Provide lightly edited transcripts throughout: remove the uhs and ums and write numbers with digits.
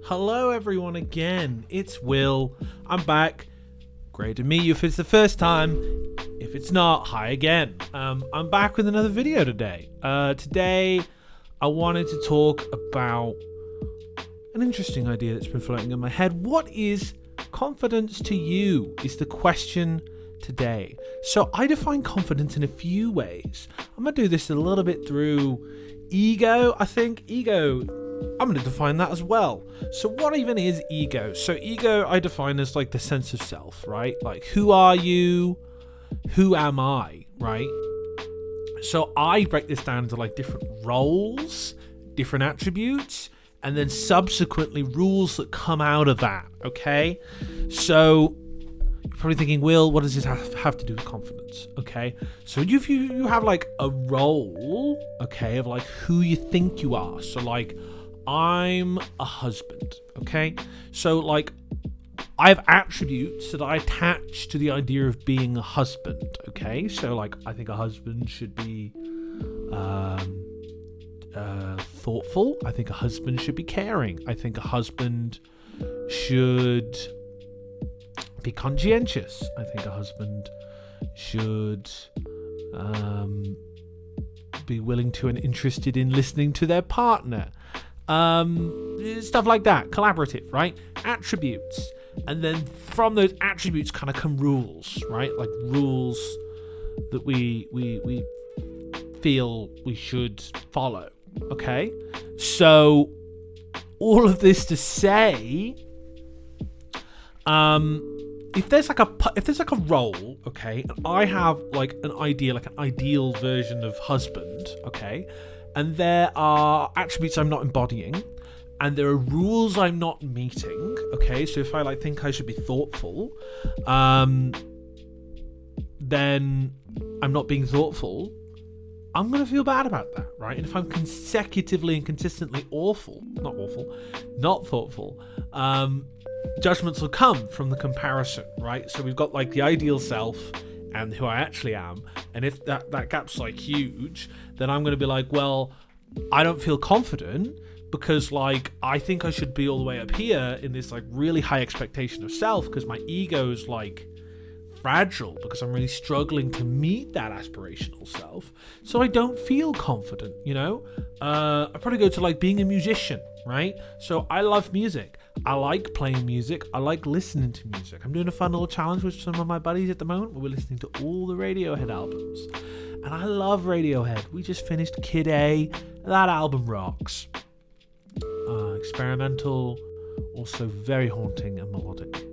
Hello everyone again, it's Will. I'm back. Great to meet you if it's the first time. If it's not, hi again. I'm back with another video today. Today I wanted to talk about an interesting idea that's been floating in my head. What is confidence to you is the question today. So I define confidence in a few ways. I'm going to do this a little bit through ego. I think I'm going to define that as well. So what even is ego? So ego I define as like the sense of self, right? Like, who are you? Who am I, right? So I break this down into like different roles, different attributes, and then subsequently rules that come out of that, okay? So you're probably thinking, Will, what does this have to do with confidence? Okay, so you have like a role, okay, of like who you think you are. So like, I'm a husband, okay? So like, I have attributes that I attach to the idea of being a husband, okay? So like, I think a husband should be thoughtful. I think a husband should be caring. I think a husband should be conscientious. I think a husband should be willing to and interested in listening to their partner. Stuff like that. Collaborative, right? Attributes. And then from those attributes kind of come rules, right? Like rules that we feel we should follow. Okay? So all of this to say, if there's like a role, okay, and I have like an idea, like an ideal version of husband, okay, and there are attributes I'm not embodying, and there are rules I'm not meeting, okay, so if I like think I should be thoughtful, then I'm not being thoughtful, I'm going to feel bad about that, right? And if I'm consecutively and consistently not thoughtful, judgments will come from the comparison, right? So we've got like the ideal self and who I actually am, and if that gap's like huge, then I'm going to be like, well, I don't feel confident because like I think I should be all the way up here in this like really high expectation of self because my ego's like fragile because I'm really struggling to meet that aspirational self, so I don't feel confident, you know? I probably go to like being a musician, right? So I love music. I like playing music. I like listening to music. I'm doing a fun little challenge with some of my buddies at the moment where we're listening to all the Radiohead albums. And I love Radiohead. We just finished Kid A. That album rocks. Experimental, also very haunting and melodic.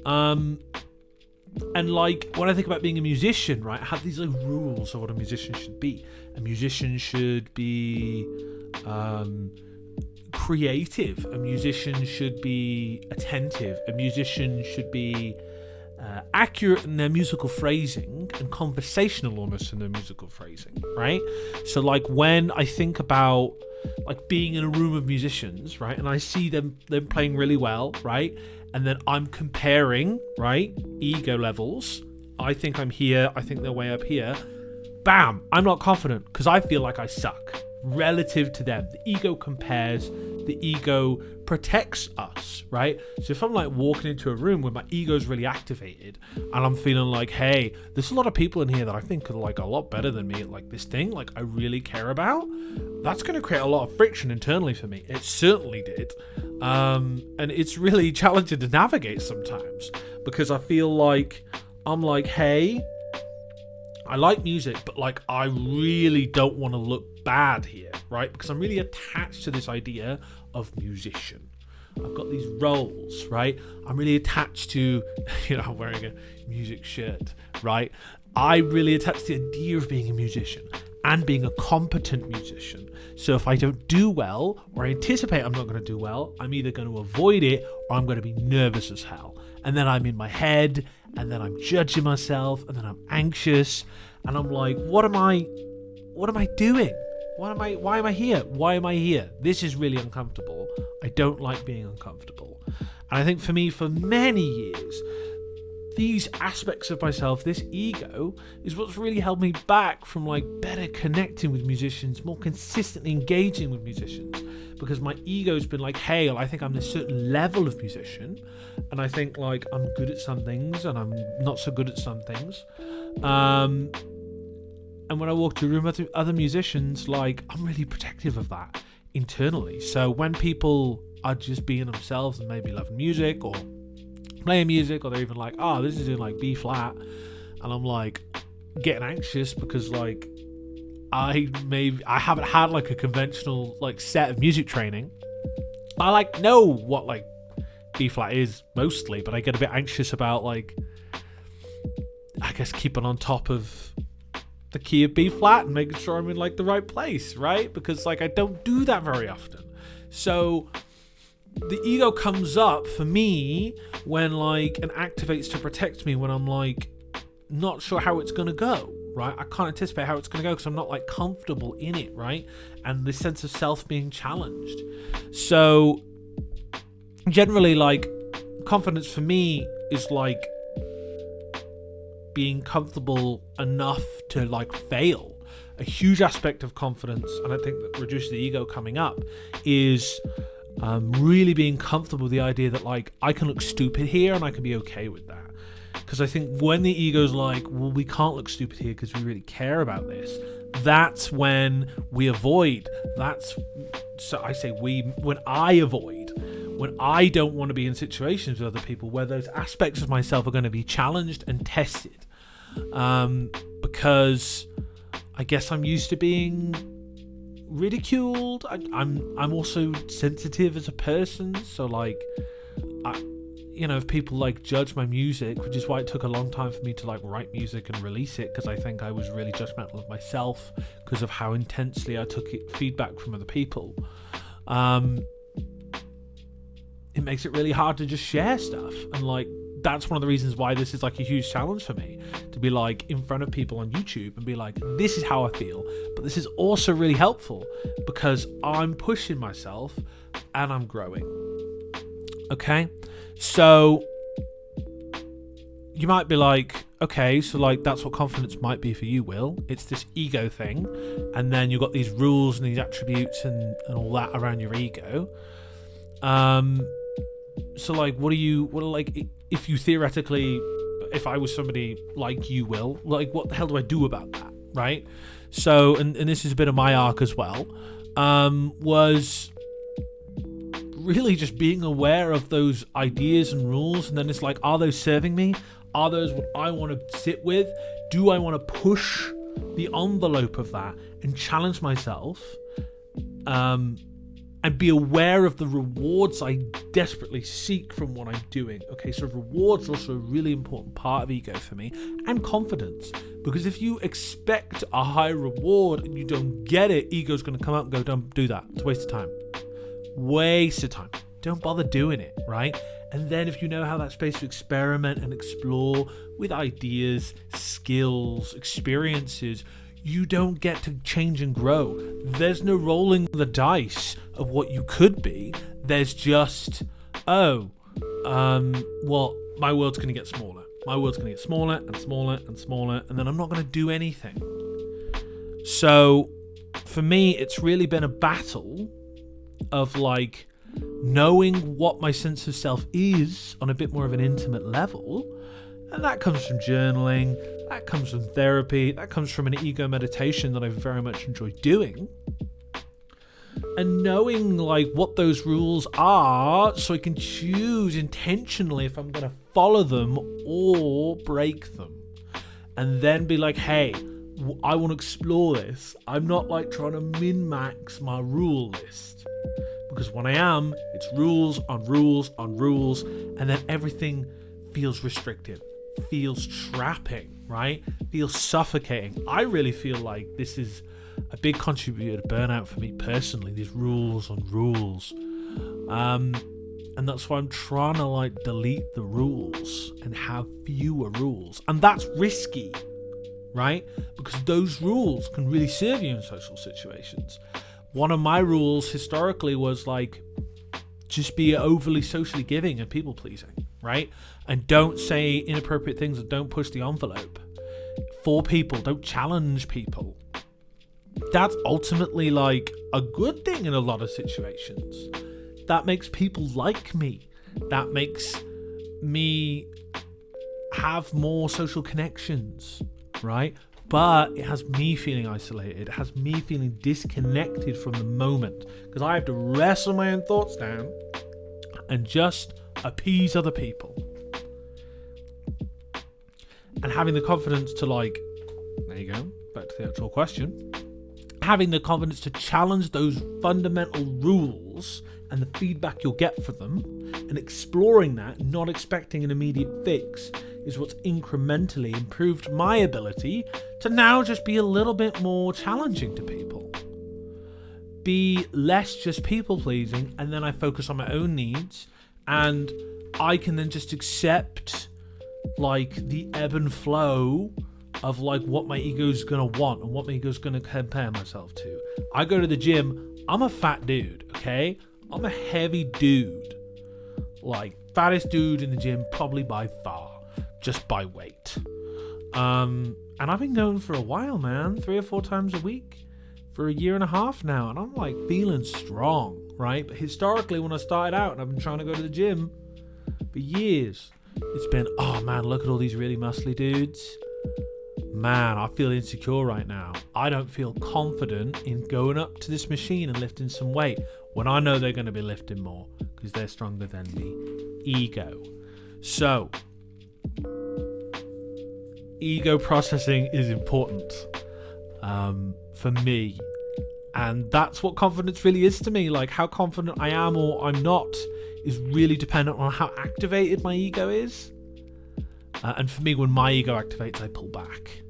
And like, when I think about being a musician, right, I have these like rules of what a musician should be. A musician should be creative. A musician should be attentive. A musician should be accurate in their musical phrasing and conversational almost in their musical phrasing, right? So like when I think about like being in a room of musicians, right, and I see them playing really well, right, and then I'm comparing, right, ego levels. I think I'm here, I think they're way up here. Bam, I'm not confident because I feel like I suck relative to them. The ego compares, the ego protects us, right? So if I'm like walking into a room where my ego's really activated and I'm feeling like, hey, there's a lot of people in here that I think are like a lot better than me at like this thing, like I really care about, that's going to create a lot of friction internally for me. It certainly did. And it's really challenging to navigate sometimes because I feel like I'm like, hey, I like music, but like I really don't want to look bad here, right? Because I'm really attached to this idea of musician. I've got these roles, right? I'm really attached to, I'm wearing a music shirt, right? I really attach to the idea of being a musician and being a competent musician. So if I don't do well, or I anticipate I'm not going to do well, I'm either going to avoid it or I'm going to be nervous as hell. And then I'm in my head, and then I'm judging myself, and then I'm anxious, and I'm like, what am I doing? Why am I here? Why am I here? This is really uncomfortable. I don't like being uncomfortable. And I think for me, for many years, these aspects of myself, this ego, is what's really held me back from like better connecting with musicians, more consistently engaging with musicians, because my ego's been like, hey, well, I think I'm this certain level of musician, and I think like I'm good at some things and I'm not so good at some things. And when I walk to a room with other musicians, like, I'm really protective of that internally. So when people are just being themselves and maybe loving music or playing music, or they're even like, oh, this is in like B flat, and I'm like getting anxious because like I haven't had like a conventional like set of music training. I like know what like B flat is mostly, but I get a bit anxious about like, I guess, keeping on top of the key of B flat and making sure I'm in like the right place, right? Because like I don't do that very often. So the ego comes up for me when like, and activates to protect me when I'm like not sure how it's gonna go, right? I can't anticipate how it's gonna go because I'm not like comfortable in it, right? And this sense of self being challenged. So generally, like, confidence for me is like being comfortable enough to like fail. A huge aspect of confidence, and I think that reduces the ego coming up, is really being comfortable with the idea that like I can look stupid here and I can be okay with that. Because I think when the ego's like, well, we can't look stupid here because we really care about this, that's when we avoid. When I avoid, when I don't want to be in situations with other people where those aspects of myself are going to be challenged and tested. Because I guess I'm used to being ridiculed. I'm also sensitive as a person, so like, if people like judge my music, which is why it took a long time for me to like write music and release it, because I think I was really judgmental of myself because of how intensely I took feedback from other people. It makes it really hard to just share stuff, and like that's one of the reasons why this is like a huge challenge for me, to be like in front of people on YouTube and be like, this is how I feel, but this is also really helpful because I'm pushing myself and I'm growing. Okay, so you might be like, okay, so like that's what confidence might be for you, Will. It's this ego thing, and then you've got these rules and these attributes and all that around your ego. So like, if you theoretically, if I was somebody like you, Will, like what the hell do I do about that, right? So, and this is a bit of my arc as well, was really just being aware of those ideas and rules, and then it's like, are those serving me? Are those what I want to sit with? Do I want to push the envelope of that and challenge myself? And be aware of the rewards I desperately seek from what I'm doing. Okay, so rewards are also a really important part of ego for me, and confidence. Because if you expect a high reward and you don't get it, ego's going to come up and go, don't do that. It's a waste of time. Waste of time. Don't bother doing it, right? And then if you know how that space to experiment and explore with ideas, skills, experiences, you don't get to change and grow. There's no rolling the dice of what you could be. There's just, my world's going to get smaller. My world's going to get smaller and smaller and smaller, and then I'm not going to do anything. So for me, it's really been a battle of like knowing what my sense of self is on a bit more of an intimate level. And that comes from journaling, that comes from therapy, that comes from an ego meditation that I very much enjoy doing. And knowing like what those rules are, so I can choose intentionally if I'm going to follow them or break them. And then be like, hey, I want to explore this. I'm not like trying to min-max my rule list. Because when I am, it's rules on rules on rules, and then everything feels restrictive. Feels trapping, right? Feels suffocating. I really feel like this is a big contributor to burnout for me personally, these rules on rules. And that's why I'm trying to like delete the rules and have fewer rules. And that's risky, right? Because those rules can really serve you in social situations. One of my rules historically was like, just be overly socially giving and people pleasing, right? And don't say inappropriate things and don't push the envelope for people. Don't challenge people. that's ultimately like a good thing in a lot of situations. That makes people like me. That makes me have more social connections, right? But it has me feeling isolated. It has me feeling disconnected from the moment, because I have to wrestle my own thoughts down and just appease other people. And having the confidence to there you go, back to the actual question. Having the confidence to challenge those fundamental rules and the feedback you'll get for them, and exploring that, not expecting an immediate fix, is what's incrementally improved my ability to now just be a little bit more challenging to people. Be less just people pleasing, and then I focus on my own needs, and I can then just accept the ebb and flow of what my ego's gonna want and what my ego's gonna compare myself to. I go to the gym, I'm a fat dude, okay? I'm a heavy dude. Fattest dude in the gym probably by far, just by weight. And I've been going for a while, man, 3 or 4 times a week for a year and a half now, and I'm feeling strong, right? But historically, when I started out and I've been trying to go to the gym for years, it's been, oh man, look at all these really muscly dudes. Man, I feel insecure right now. I don't feel confident in going up to this machine and lifting some weight when I know they're going to be lifting more because they're stronger than me. Ego. So, ego processing is important for me. And that's what confidence really is to me. How confident I am or I'm not is really dependent on how activated my ego is. And for me, when my ego activates, I pull back.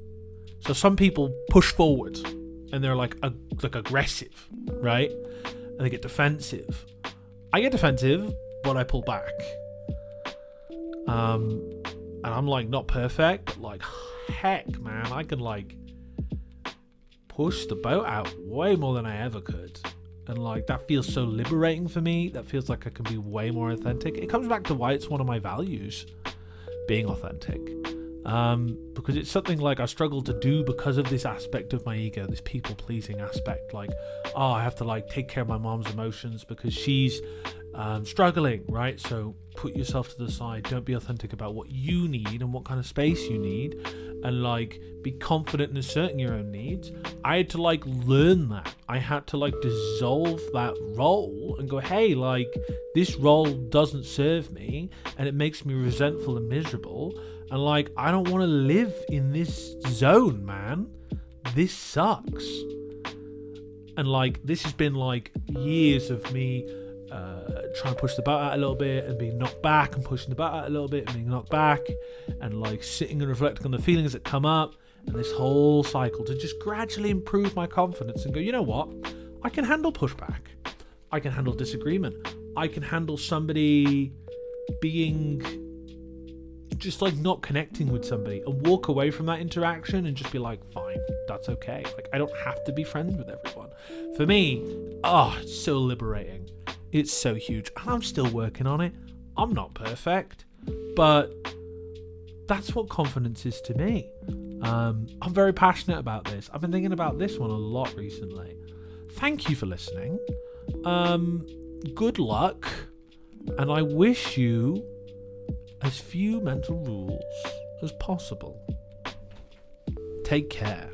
So some people push forward and they're aggressive, right? And they get defensive. I get defensive, but I pull back. And I'm not perfect, but heck, man, I can push the boat out way more than I ever could. And that feels so liberating for me. That feels like I can be way more authentic. It comes back to why it's one of my values, being authentic. Because it's something I struggle to do because of this aspect of my ego, this people pleasing aspect. I have to take care of my mom's emotions because she's struggling, right? So put yourself to the side. Don't be authentic about what you need and what kind of space you need, and be confident in asserting your own needs. I had to learn that. I had to dissolve that role and go, hey, this role doesn't serve me and it makes me resentful and miserable, and I don't want to live in this zone, man. This sucks. And this has been years of me trying to push the boat out a little bit and being knocked back, and pushing the boat out a little bit and being knocked back, and sitting and reflecting on the feelings that come up, and this whole cycle to just gradually improve my confidence and go, you know what? I can handle pushback. I can handle disagreement. I can handle somebody being just not connecting with somebody, and walk away from that interaction and just be fine, that's okay. I don't have to be friends with everyone. For me, it's so liberating. It's so huge. And I'm still working on it. I'm not perfect, but that's what confidence is to me. I'm very passionate about this. I've been thinking about this one a lot recently. Thank you for listening. Good luck, and I wish you as few mental rules as possible. Take care.